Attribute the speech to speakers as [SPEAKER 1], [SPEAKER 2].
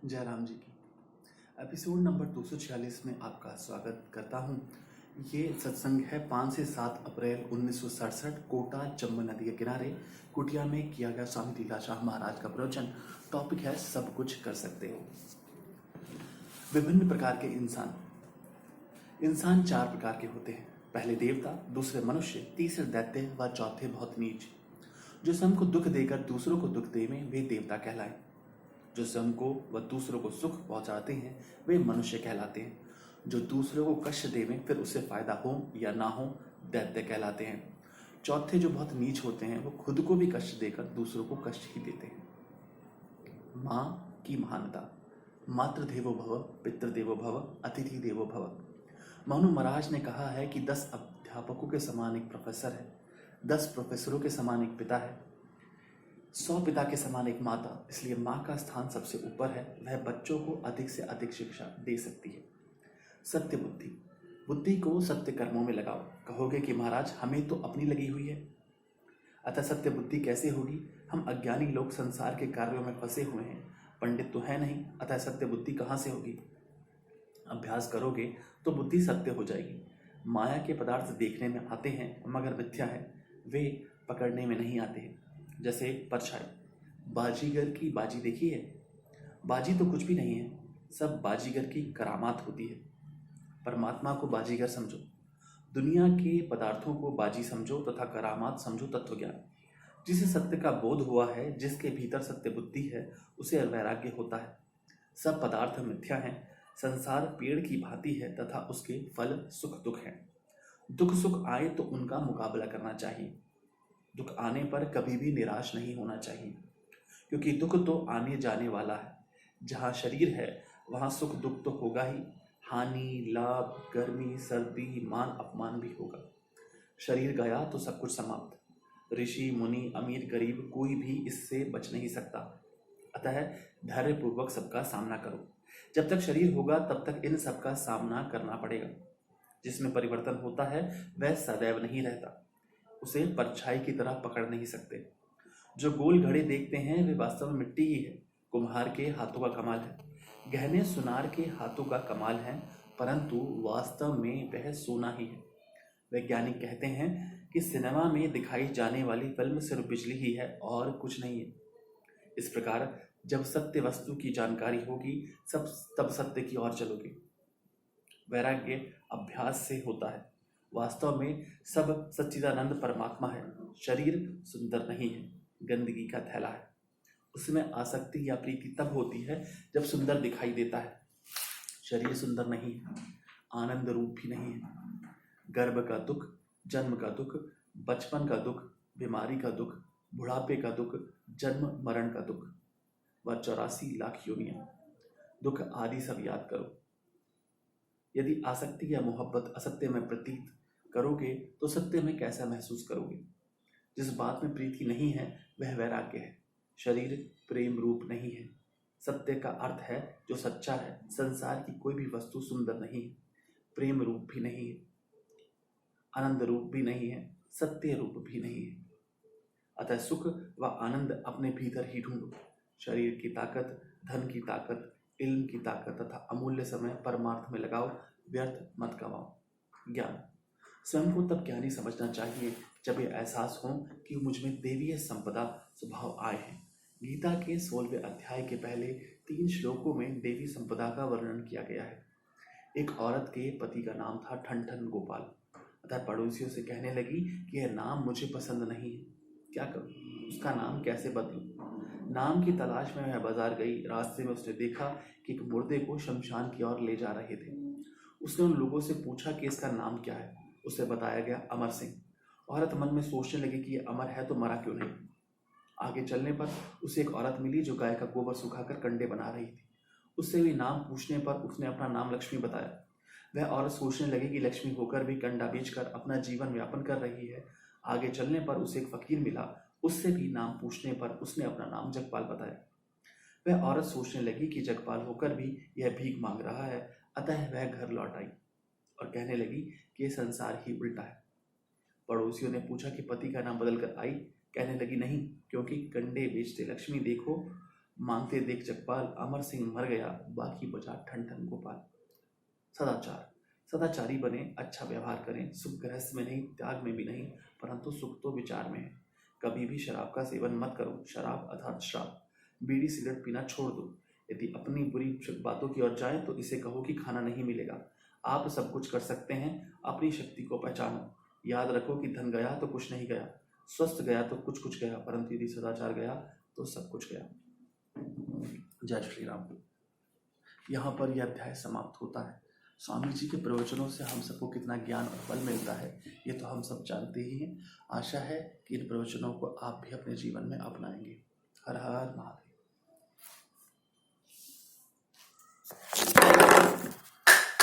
[SPEAKER 1] जयराम जी की episode number 246 में आपका स्वागत करता हूं। ये सत्संग है 5 से 7 अप्रैल 1967 कोटा चंबल नदी के किनारे कुटिया में किया गया स्वामी लीलाशाह महाराज का प्रवचन। टॉपिक है सब कुछ कर सकते हो। विभिन्न प्रकार के इंसान 4 प्रकार के होते हैं। पहले देवता, दूसरे मनुष्य, तीसरे दैत्य व चौथे बहुत नीच। जो स्वयं को दुख देकर दूसरों को दुख दे में वे देवता कहलाए। जो स्वयं को व दूसरों को सुख पहुंचाते हैं वे मनुष्य कहलाते हैं। जो दूसरों को कष्ट देवें फिर उससे फायदा हो या ना हो दैत्य कहलाते हैं। चौथे जो बहुत नीच होते हैं वो खुद को भी कष्ट देकर दूसरों को कष्ट ही देते हैं। माँ की महानता। मातृदेवो भव, पितृदेवो भव, अतिथि देवो भव। मनु महाराज ने कहा है कि 10 अध्यापकों के समान एक प्रोफेसर है, 10 प्रोफेसरों के समान एक पिता है, 100 पिता के समान एक माता। इसलिए माँ का स्थान सबसे ऊपर है। वह बच्चों को अधिक से अधिक शिक्षा दे सकती है। सत्य बुद्धि। बुद्धि को सत्य कर्मों में लगाओ। कहोगे कि महाराज हमें तो अपनी लगी हुई है, अतः सत्य बुद्धि कैसे होगी? हम अज्ञानी लोग संसार के कार्यों में फंसे हुए हैं, पंडित तो है नहीं, अतः सत्य बुद्धि कहाँ से होगी? अभ्यास करोगे तो बुद्धि सत्य हो जाएगी। माया के पदार्थ देखने में आते हैं मगर मिथ्या है, वे पकड़ने में नहीं आते हैं। जैसे परछाई। बाजीगर की बाजी देखी है? बाजी तो कुछ भी नहीं है, सब बाजीगर की करामात होती है। परमात्मा को बाजीगर समझो, दुनिया के पदार्थों को बाजी समझो तथा करामात समझो तत्व ज्ञान। जिसे सत्य का बोध हुआ है, जिसके भीतर सत्य बुद्धि है, उसे वैराग्य होता है। सब पदार्थ मिथ्या हैं। संसार पेड़ की भांति है तथा उसके फल सुख दुख हैं। दुख सुख आए तो उनका मुकाबला करना चाहिए। दुख आने पर कभी भी निराश नहीं होना चाहिए, क्योंकि दुख तो आने जाने वाला है। जहाँ शरीर है वहाँ सुख दुख तो होगा ही। हानि, लाभ, गर्मी, सर्दी, मान अपमान भी होगा। शरीर गया तो सब कुछ समाप्त। ऋषि मुनि, अमीर गरीब, कोई भी इससे बच नहीं सकता। अतः धैर्यपूर्वक सबका सामना करो। जब तक शरीर होगा तब तक इन सबका सामना करना पड़ेगा। जिसमें परिवर्तन होता है वह सदैव नहीं रहता, उसे परछाई की तरह पकड़ नहीं सकते। जो गोल घड़े देखते हैं वे वास्तव में मिट्टी ही है। कुम्हार के हाथों का कमाल है, गहने सुनार के हाथों का कमाल है, परंतु वास्तव में वह सोना ही है। वैज्ञानिक कहते हैं कि सिनेमा में दिखाई जाने वाली फिल्म सिर्फ बिजली ही है और कुछ नहीं है। इस प्रकार जब सत्य वस्तु की जानकारी होगी तब सत्य की ओर चलोगे। वैराग्य अभ्यास से होता है। वास्तव में सब सच्चिदानंद परमात्मा है। शरीर सुंदर नहीं है, गंदगी का थैला है। उसमें आसक्ति या प्रीति तब होती है जब सुंदर दिखाई देता है। शरीर सुंदर नहीं है, आनंद रूप भी नहीं है। गर्भ का दुख, जन्म का दुख, बचपन का दुख, बीमारी का दुख, बुढ़ापे का दुख, जन्म मरण का दुख व 84 लाख योनियां, दुख आदि सब याद करो। यदि आसक्ति या मोहब्बत असत्य में प्रतीत करोगे तो सत्य में कैसा महसूस करोगे? जिस बात में प्रीति नहीं है वह वैराग्य है। शरीर प्रेम रूप नहीं है। सत्य का अर्थ है जो सच्चा है। संसार की कोई भी वस्तु सुंदर नहीं है, प्रेम रूप भी नहीं है, आनंद रूप भी नहीं है, सत्य रूप भी नहीं है। अतः सुख व आनंद अपने भीतर ही ढूंढो। शरीर की ताकत, धन की ताकत, इल्म की ताकत तथा अमूल्य समय परमार्थ में लगाओ, व्यर्थ मत गवाओ। ज्ञान। स्वयं को तब ज्ञानी समझना चाहिए जब यह एहसास हो कि मुझ में देवीय संपदा स्वभाव आए हैं। गीता के 16वें अध्याय के पहले 3 श्लोकों में देवी संपदा का वर्णन किया गया है। एक औरत के पति का नाम था ठन गोपाल। अतः पड़ोसियों से कहने लगी कि यह नाम मुझे पसंद नहीं है, क्या करूं, उसका नाम कैसे बदलूं? नाम की तलाश में वह बाजार गई। रास्ते में उसने देखा कि एक मुर्दे को शमशान की ओर ले जा रहे थे। उसने उन लोगों से पूछा कि इसका नाम क्या है। उसे बताया गया अमर सिंह। औरत मन में सोचने लगी कि यह अमर है तो मरा क्यों नहीं। आगे चलने पर उसे एक औरत मिली जो गाय का गोबर सुखाकर कंडे बना रही थी। उससे भी नाम पूछने पर उसने अपना नाम लक्ष्मी बताया। वह औरत सोचने लगी कि लक्ष्मी होकर भी कंडा बेचकर अपना जीवन यापन कर रही है। आगे चलने पर उसे एक फकीर मिला। उससे भी नाम पूछने पर उसने अपना नाम जगपाल बताया। वह औरत सोचने लगी कि जगपाल होकर भी यह भीख मांग रहा है, अतः वह घर लौट आई और कहने लगी कि यह संसार ही उल्टा है। पड़ोसियों ने पूछा कि पति का नाम बदल कर आई। कहने लगी नहीं, क्योंकि कंडे बेचते लक्ष्मी देखो मांगते देख जगपाल, अमर सिंह मर गया, बाकी बचा ठन ठन गोपाल। सदाचार, सदाचारी बने, अच्छा व्यवहार करें, सुख गृहस्थ में नहीं, त्याग में भी नहीं, परंतु सुख तो विचार में है। कभी भी शराब का सेवन मत करो, शराब अर्थात श्राप। बीड़ी सिगरेट पीना छोड़ दो। यदि अपनी बुरी बातों की ओर जाए तो इसे कहो कि खाना नहीं मिलेगा। आप सब कुछ कर सकते हैं, अपनी शक्ति को पहचानो। याद रखो कि धन गया तो कुछ नहीं गया, स्वस्थ गया तो कुछ कुछ गया, परंतु यदि सदाचार गया तो सब कुछ गया। जय श्री राम। यहाँ पर यह अध्याय समाप्त होता है। स्वामी जी के प्रवचनों से हम सबको कितना ज्ञान और बल मिलता है ये तो हम सब जानते ही हैं। आशा है कि इन प्रवचनों को आप भी अपने जीवन में अपनाएंगे। हर हर महादेव।